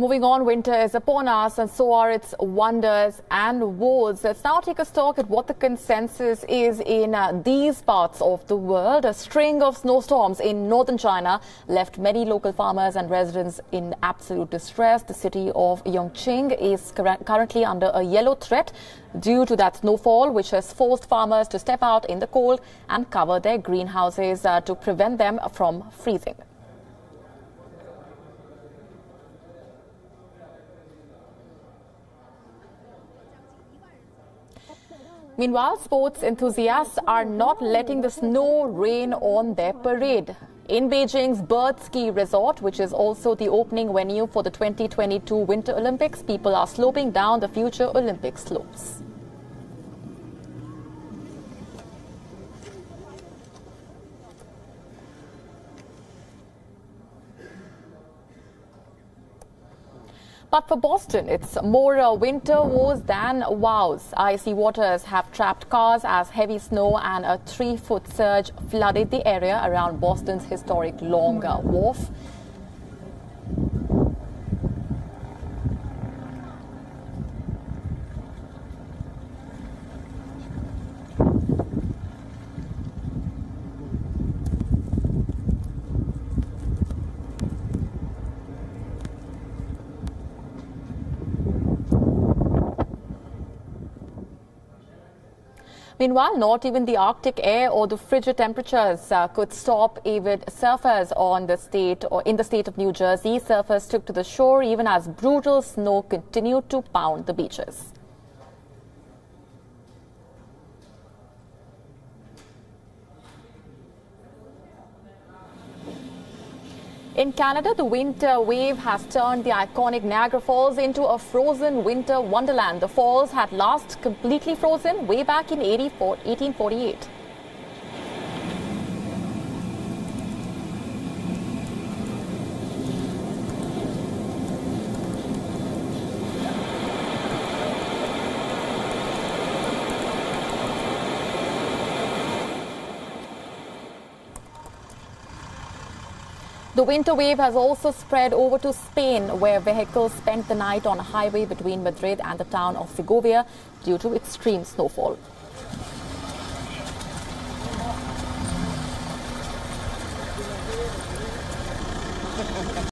Moving on, winter is upon us and so are its wonders and woes. Let's now take a stock at what the consensus is in these parts of the world. A string of snowstorms in northern China left many local farmers and residents in absolute distress. The city of Yuncheng is currently under a yellow threat due to that snowfall, which has forced farmers to step out in the cold and cover their greenhouses to prevent them from freezing. Meanwhile, sports enthusiasts are not letting the snow rain on their parade. In Beijing's Bird Ski Resort, which is also the opening venue for the 2022 Winter Olympics, people are sloping down the future Olympic slopes. But for Boston, it's more winter woes than wows. Icy waters have trapped cars as heavy snow and a 3-foot surge flooded the area around Boston's historic Long Wharf. Meanwhile, not even the Arctic air or the frigid temperatures could stop avid surfers in the state of New Jersey. Surfers took to the shore even as brutal snow continued to pound the beaches. In Canada, the winter wave has turned the iconic Niagara Falls into a frozen winter wonderland. The falls had last completely frozen way back in 1848. The winter wave has also spread over to Spain, where vehicles spent the night on a highway between Madrid and the town of Segovia due to extreme snowfall.